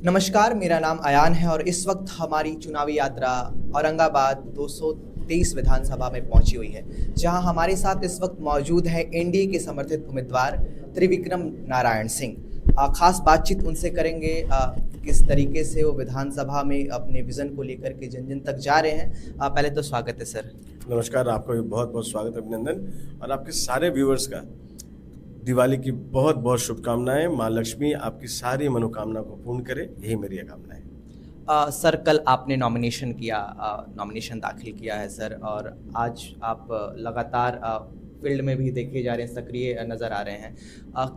नमस्कार, मेरा नाम अयान है और इस वक्त हमारी चुनावी यात्रा औरंगाबाद 223 विधानसभा में पहुंची हुई है, जहां हमारे साथ इस वक्त मौजूद है एनडीए के समर्थित उम्मीदवार त्रिविक्रम नारायण सिंह। खास बातचीत उनसे करेंगे किस तरीके से वो विधानसभा में अपने विजन को लेकर के जन जन तक जा रहे हैं। पहले तो स्वागत है सर। नमस्कार, आपका भी बहुत बहुत स्वागत, अभिनंदन, और आपके सारे व्यूअर्स का दिवाली की बहुत बहुत शुभकामनाएं। माँ लक्ष्मी आपकी सारी मनोकामना को पूर्ण करे, यही मेरी कामना है। सर, कल आपने नॉमिनेशन दाखिल किया है सर, और आज आप लगातार फील्ड में भी देखे जा रहे हैं, सक्रिय नज़र आ रहे हैं।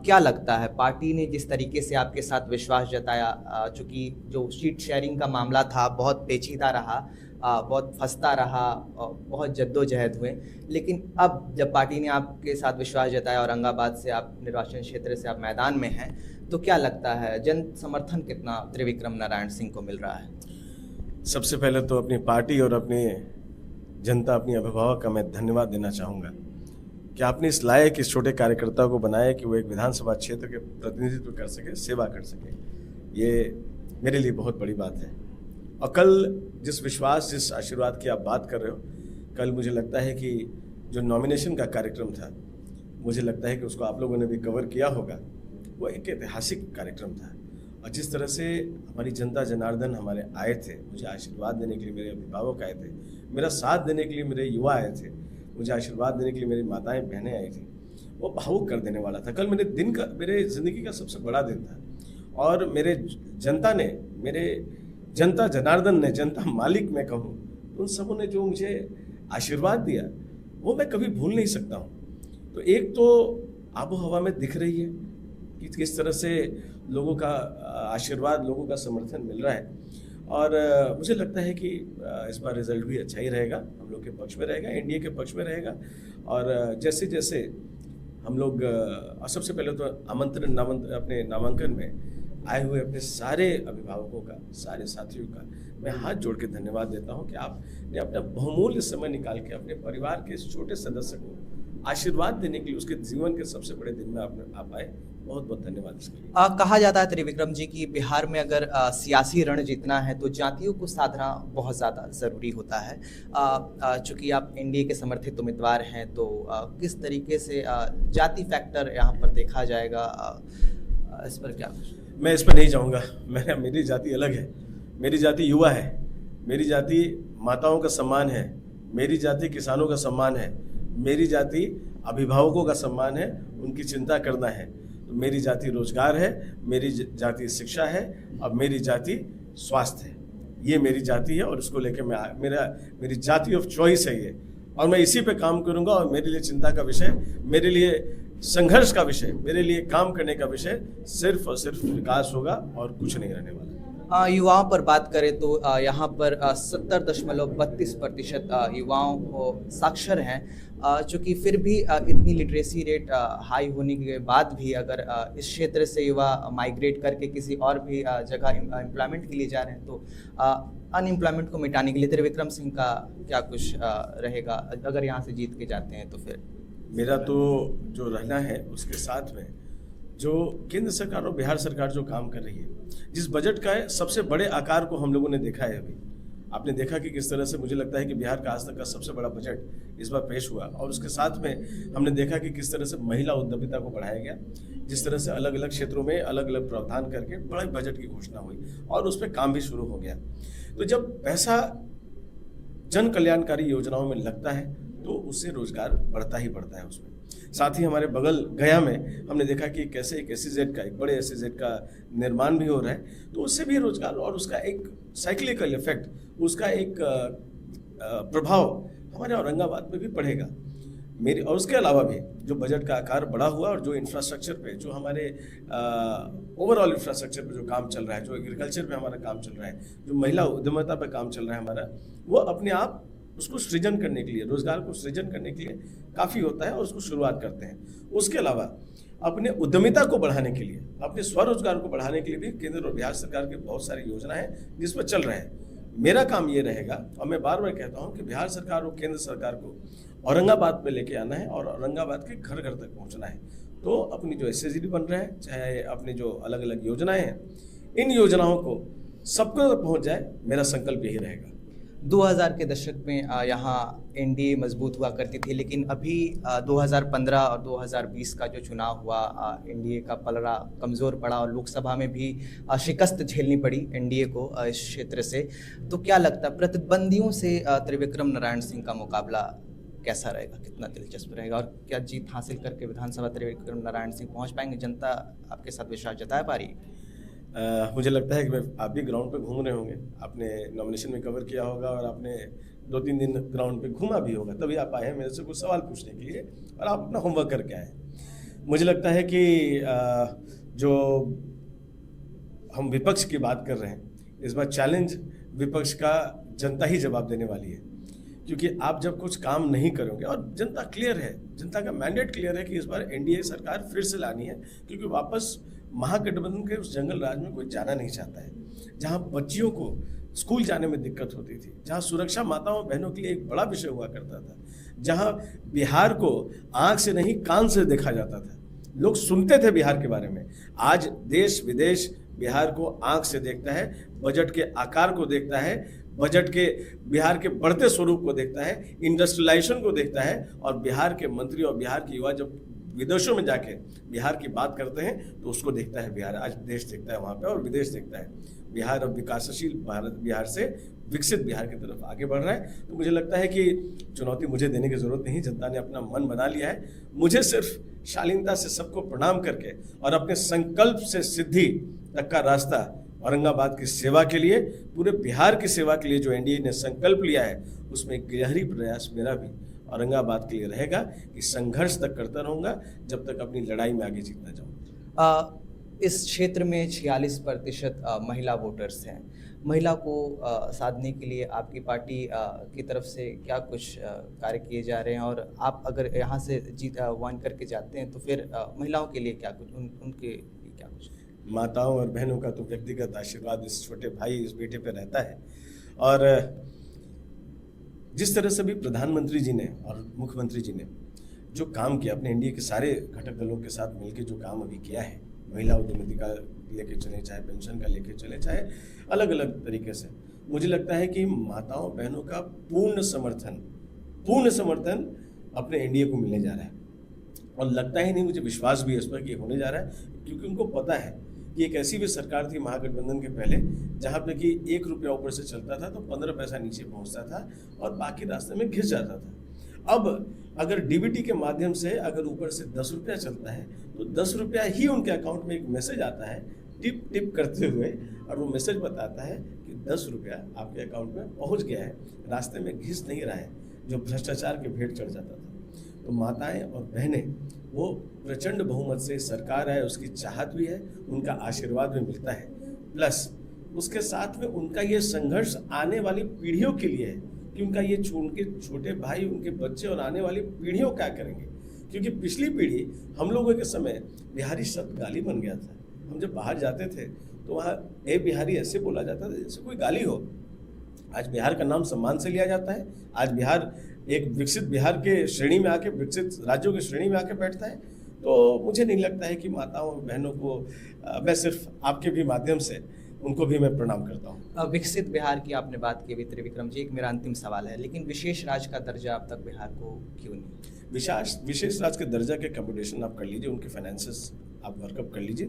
क्या लगता है पार्टी ने जिस तरीके से आपके साथ विश्वास जताया, चूँकि जो सीट शेयरिंग का मामला था बहुत पेचीदा रहा, बहुत फंसता रहा, बहुत जद्दोजहद हुए, लेकिन अब जब पार्टी ने आपके साथ विश्वास जताया, औरंगाबाद से आप निर्वाचन क्षेत्र से आप मैदान में हैं, तो क्या लगता है जन समर्थन कितना त्रिविक्रम नारायण सिंह को मिल रहा है? सबसे पहले तो अपनी पार्टी और अपनी जनता, अपनी अभिभावक का मैं धन्यवाद देना चाहूँगा कि आपने इस लायक इस छोटे कार्यकर्ता को बनाया कि वो एक विधानसभा क्षेत्र के प्रतिनिधित्व कर सके, सेवा कर सके। ये मेरे लिए बहुत बड़ी बात है। और कल जिस विश्वास, जिस आशीर्वाद की आप बात कर रहे हो, कल मुझे लगता है कि जो नॉमिनेशन का कार्यक्रम था, मुझे लगता है कि उसको आप लोगों ने भी कवर किया होगा। वो एक ऐतिहासिक कार्यक्रम था, और जिस तरह से हमारी जनता जनार्दन हमारे आए थे, मुझे आशीर्वाद देने के लिए मेरे अभिभावक आए थे, मेरा साथ देने के लिए मेरे युवा आए थे, मुझे आशीर्वाद देने के लिए मेरी माताएं बहनें आई थी, वो भावुक कर देने वाला था। कल मेरे ज़िंदगी का सबसे बड़ा दिन था, और मेरे जनता ने, मेरे जनता जनार्दन ने, जनता मालिक मैं कहूँ, उन सबों ने जो मुझे आशीर्वाद दिया वो मैं कभी भूल नहीं सकता हूँ। तो एक तो आबो हवा में दिख रही है कि किस तरह से लोगों का आशीर्वाद, लोगों का समर्थन मिल रहा है, और मुझे लगता है कि इस बार रिजल्ट भी अच्छा ही रहेगा, हम लोग के पक्ष में रहेगा, एनडीए के पक्ष में रहेगा। और जैसे जैसे हम लोग, सबसे पहले तो अपने नामांकन में आए हुए अपने सारे अभिभावकों का, सारे साथियों का मैं हाथ जोड़ के धन्यवाद देता हूं कि आपने अपना बहुमूल्य समय निकाल के अपने परिवार के इस छोटे सदस्य को आशीर्वाद देने के लिए, उसके जीवन के सबसे बड़े दिन में आप आए। बहुत बहुत धन्यवाद इसके लिए। कहा जाता है त्रिविक्रम जी कि बिहार में अगर सियासी रण जीतना है तो जातियों को साधना बहुत ज़्यादा ज़रूरी होता है। चूँकि आप एनडीए के समर्थित उम्मीदवार हैं, तो किस तरीके से जाति फैक्टर यहाँ पर देखा जाएगा, इस पर क्या? मैं इस पर नहीं जाऊँगा। मेरी जाति अलग है, मेरी जाति युवा है, मेरी जाति माताओं का सम्मान है, मेरी जाति किसानों का सम्मान है, मेरी जाति अभिभावकों का सम्मान है, उनकी चिंता करना है। तो मेरी जाति रोजगार है, मेरी जाति शिक्षा है, और मेरी जाति स्वास्थ्य है। ये मेरी जाति है, और इसको लेके मेरी जाति ऑफ चॉइस है ये, और मैं इसी पे काम करूँगा। और मेरे लिए चिंता का विषय, मेरे लिए संघर्ष का विषय, मेरे लिए काम करने का विषय सिर्फ और सिर्फ विकास होगा, और कुछ नहीं रहने वाला। युवाओं पर बात करें तो यहाँ पर 70.32% युवाओं को साक्षर हैं, चूँकि फिर भी इतनी लिटरेसी रेट हाई होने के बाद भी अगर इस क्षेत्र से युवा माइग्रेट करके किसी और भी जगह एम्प्लॉयमेंट के लिए जा रहे हैं, तो अनएम्प्लॉयमेंट को मिटाने के लिए त्रिविक्रम सिंह का क्या कुछ रहेगा अगर यहाँ से जीत के जाते हैं तो? फिर मेरा तो जो रहना है उसके साथ में जो केंद्र सरकार और बिहार सरकार जो काम कर रही है, जिस बजट का है सबसे बड़े आकार को हम लोगों ने देखा है। अभी आपने देखा कि किस तरह से, मुझे लगता है कि बिहार का आज तक का सबसे बड़ा बजट इस बार पेश हुआ, और उसके साथ में हमने देखा कि किस तरह से महिला उद्यमिता को बढ़ाया गया, जिस तरह से अलग अलग क्षेत्रों में अलग अलग प्रावधान करके बड़े बजट की घोषणा हुई, और उस पर काम भी शुरू हो गया। तो जब पैसा जन कल्याणकारी योजनाओं में लगता है तो उससे रोजगार बढ़ता ही बढ़ता है उसमें। साथ ही हमारे बगल गया में हमने देखा कि कैसे एक SEZ का, एक बड़े SEZ का निर्माण भी हो रहा है, तो उससे भी रोजगार, और उसका एक साइक्लिकल इफेक्ट, उसका एक प्रभाव हमारे औरंगाबाद में भी पड़ेगा। और उसके अलावा भी जो बजट का आकार बड़ा हुआ, और जो इंफ्रास्ट्रक्चर पे, जो हमारे ओवरऑल इंफ्रास्ट्रक्चर पे जो काम चल रहा है, जो एग्रीकल्चर पे हमारा काम चल रहा है, जो महिला उद्यमिता पे काम चल रहा है हमारा, वो अपने आप उसको सृजन करने के लिए, रोजगार को सृजन करने के लिए काफ़ी होता है, और उसको शुरुआत करते हैं। उसके अलावा अपने उद्यमिता को बढ़ाने के लिए, अपने स्वरोजगार को बढ़ाने के लिए भी केंद्र और बिहार सरकार की बहुत सारी योजनाएं हैं जिस पर चल रहे हैं। मेरा काम ये रहेगा, और मैं बार बार कहता हूँ कि बिहार सरकार और केंद्र सरकार को औरंगाबाद पे लेके आना है, और औरंगाबाद के घर घर तक पहुँचना है। तो अपनी जो SSGD बन रहा है, चाहे अपनी जो अलग अलग योजनाएं हैं, इन योजनाओं को सबको तक पहुंच जाए, मेरा संकल्प यही रहेगा। 2000 के दशक में यहाँ एनडीए मजबूत हुआ करती थी, लेकिन अभी 2015 और 2020 का जो चुनाव हुआ, एनडीए का पलड़ा कमज़ोर पड़ा और लोकसभा में भी शिकस्त झेलनी पड़ी एनडीए को इस क्षेत्र से। तो क्या लगता है प्रतिद्वंदियों से त्रिविक्रम नारायण सिंह का मुकाबला कैसा रहेगा, कितना दिलचस्प रहेगा, और क्या जीत हासिल करके विधानसभा त्रिविक्रम नारायण सिंह पहुंच पाएंगे? जनता आपके साथ विश्वास जता पा रही है? मुझे लगता है कि आप भी ग्राउंड पे घूम रहे होंगे, आपने नॉमिनेशन में कवर किया होगा और आपने 2-3 दिन ग्राउंड पे घूमा भी होगा, तभी आप आए हैं मेरे से कुछ सवाल पूछने के लिए और आप अपना होमवर्क करके आए हैं। मुझे लगता है कि जो हम विपक्ष की बात कर रहे हैं, इस बार चैलेंज विपक्ष का जनता ही जवाब देने वाली है, क्योंकि आप जब कुछ काम नहीं करोगे, और जनता क्लियर है, जनता का मैंडेट क्लियर है कि इस बार एनडीए सरकार फिर से लानी है, क्योंकि वापस महागठबंधन के उस जंगल राज में कोई जाना नहीं चाहता है, जहां बच्चियों को स्कूल जाने में दिक्कत होती थी, जहां सुरक्षा माताओं बहनों के लिए एक बड़ा विषय हुआ करता था, जहां बिहार को आंख से नहीं कान से देखा जाता था, लोग सुनते थे बिहार के बारे में। आज देश विदेश बिहार को आंख से देखता है, बजट के आकार को देखता है, बजट के बिहार के बढ़ते स्वरूप को देखता है, इंडस्ट्रियलाइजेशन को देखता है, और बिहार के मंत्री और बिहार के युवा जब विदेशों में जाके बिहार की बात करते हैं तो उसको देखता है बिहार। आज देश देखता है वहाँ पे और विदेश देखता है। बिहार अब विकासशील भारत बिहार से विकसित बिहार की तरफ आगे बढ़ रहा है। तो मुझे लगता है कि चुनौती मुझे देने की जरूरत नहीं, जनता ने अपना मन बना लिया है। मुझे सिर्फ शालीनता से सबको प्रणाम करके और अपने संकल्प से सिद्धि तक का रास्ता, औरंगाबाद की सेवा के लिए, पूरे बिहार की सेवा के लिए जो एनडीए ने संकल्प लिया है, उसमें एक गहरी प्रयास मेरा भी औरंगाबाद के लिए रहेगा कि संघर्ष तक करता रहूँगा जब तक अपनी लड़ाई में आगे जीतना चाहूँ। इस क्षेत्र में 46% महिला वोटर्स हैं। महिला को साधने के लिए आपकी पार्टी की तरफ से क्या कुछ कार्य किए जा रहे हैं, और आप अगर यहाँ से जीत वन करके जाते हैं तो फिर महिलाओं के लिए क्या कुछ, उनके लिए क्या कुछ? माताओं और बहनों का तो व्यक्तिगत आशीर्वाद इस छोटे भाई, इस बेटे पे रहता है। और जिस तरह से भी प्रधानमंत्री जी ने और मुख्यमंत्री जी ने जो काम किया, अपने एनडीए के सारे घटक दलों के साथ मिलकर जो काम अभी किया है, महिला उद्यमिता का लेके चले, चाहे पेंशन का लेके चले, चाहे अलग अलग तरीके से, मुझे लगता है कि माताओं बहनों का पूर्ण समर्थन अपने एनडीए को मिलने जा रहा है। और लगता ही नहीं, मुझे विश्वास भी है इस पर कि होने जा रहा है, क्योंकि उनको पता है कि एक ऐसी भी सरकार थी महागठबंधन के पहले जहाँ पे कि 1 रुपया ऊपर से चलता था तो 15 पैसा नीचे पहुँचता था और बाकी रास्ते में घिस जाता था। अब अगर डीबीटी के माध्यम से अगर ऊपर से 10 रुपया चलता है तो 10 रुपया ही उनके अकाउंट में एक मैसेज आता है टिप टिप करते हुए, और वो मैसेज बताता है कि 10 रुपया आपके अकाउंट में पहुँच गया है, रास्ते में घिस नहीं रहा है, जो भ्रष्टाचार के भेंट चढ़ जाता था। तो माताएं और बहनें, वो प्रचंड बहुमत से सरकार है, उसकी चाहत भी है, उनका आशीर्वाद भी मिलता है, प्लस उसके साथ में उनका ये संघर्ष आने वाली पीढ़ियों के लिए है कि उनका ये उनके छोटे भाई, उनके बच्चे और आने वाली पीढ़ियों क्या करेंगे। क्योंकि पिछली पीढ़ी, हम लोगों के समय बिहारी शब्द गाली बन गया था। हम जब बाहर जाते थे तो वहाँ ए बिहारी ऐसे बोला जाता था जैसे कोई गाली हो। आज बिहार का नाम सम्मान से लिया जाता है। आज बिहार एक विकसित बिहार के श्रेणी में आके, विकसित राज्यों की श्रेणी में आके बैठता है। तो मुझे नहीं लगता है कि माताओं और बहनों को, मैं सिर्फ आपके भी माध्यम से उनको भी मैं प्रणाम करता हूँ। विकसित बिहार की आपने बात की अभी त्रिविक्रम जी, एक मेरा अंतिम सवाल है, लेकिन विशेष राज्य का दर्जा अब तक बिहार को क्यों नहीं? विशेष राज्य के दर्जा के कंपटीशन आप कर लीजिए, उनके फाइनेंसेस आप वर्कअप कर लीजिए।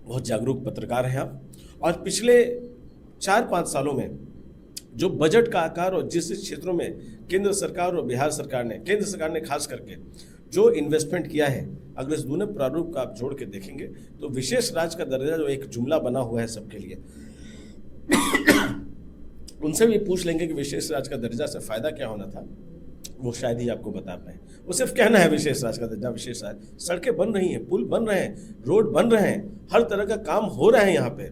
बहुत जागरूक पत्रकार हैं आप, और पिछले 4-5 सालों में जो बजट का आकार और जिस क्षेत्रों में केंद्र सरकार और बिहार सरकार ने, केंद्र सरकार ने खास करके जो इन्वेस्टमेंट किया है, अगर इस दोनों प्रारूप का आप जोड़ के देखेंगे तो विशेष राज्य का दर्जा जो एक जुमला बना हुआ है सबके लिए, उनसे भी पूछ लेंगे कि विशेष राज्य का दर्जा से फायदा क्या होना था, वो शायद ही आपको बता पाए। वो सिर्फ कहना है विशेष राज्य का दर्जा, विशेष राज्य। सड़कें बन रही हैं, पुल बन रहे हैं, रोड बन रहे हैं, हर तरह का काम हो रहा है यहाँ पे,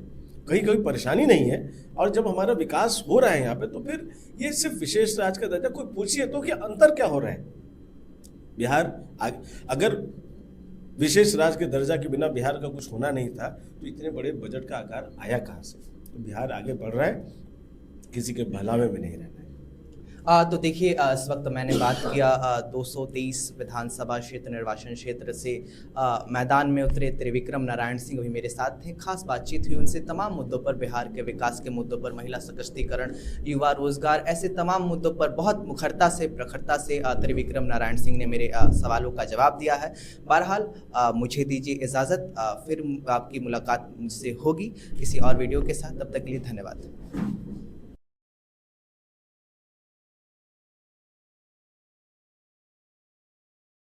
कहीं कोई परेशानी नहीं है। और जब हमारा विकास हो रहा है यहाँ पे, तो फिर ये सिर्फ विशेष राज्य का दर्जा, कोई पूछिए तो कि अंतर क्या हो रहा है। बिहार अगर विशेष राज्य के दर्जा के बिना बिहार का कुछ होना नहीं था तो इतने बड़े बजट का आकार आया कहाँ से? तो बिहार आगे बढ़ रहा है, किसी के बहलावे में नहीं रहना है। तो देखिए, इस वक्त मैंने बात किया 223 विधानसभा क्षेत्र निर्वाचन क्षेत्र से मैदान में उतरे त्रिविक्रम नारायण सिंह भी मेरे साथ थे। खास बातचीत हुई उनसे तमाम मुद्दों पर, बिहार के विकास के मुद्दों पर, महिला सशक्तिकरण, युवा रोजगार, ऐसे तमाम मुद्दों पर बहुत मुखरता से, प्रखरता से त्रिविक्रम नारायण सिंह ने मेरे सवालों का जवाब दिया है। बहरहाल मुझे दीजिए इजाज़त, फिर आपकी मुलाकात मुझसे होगी किसी और वीडियो के साथ। तब तक के लिए धन्यवाद।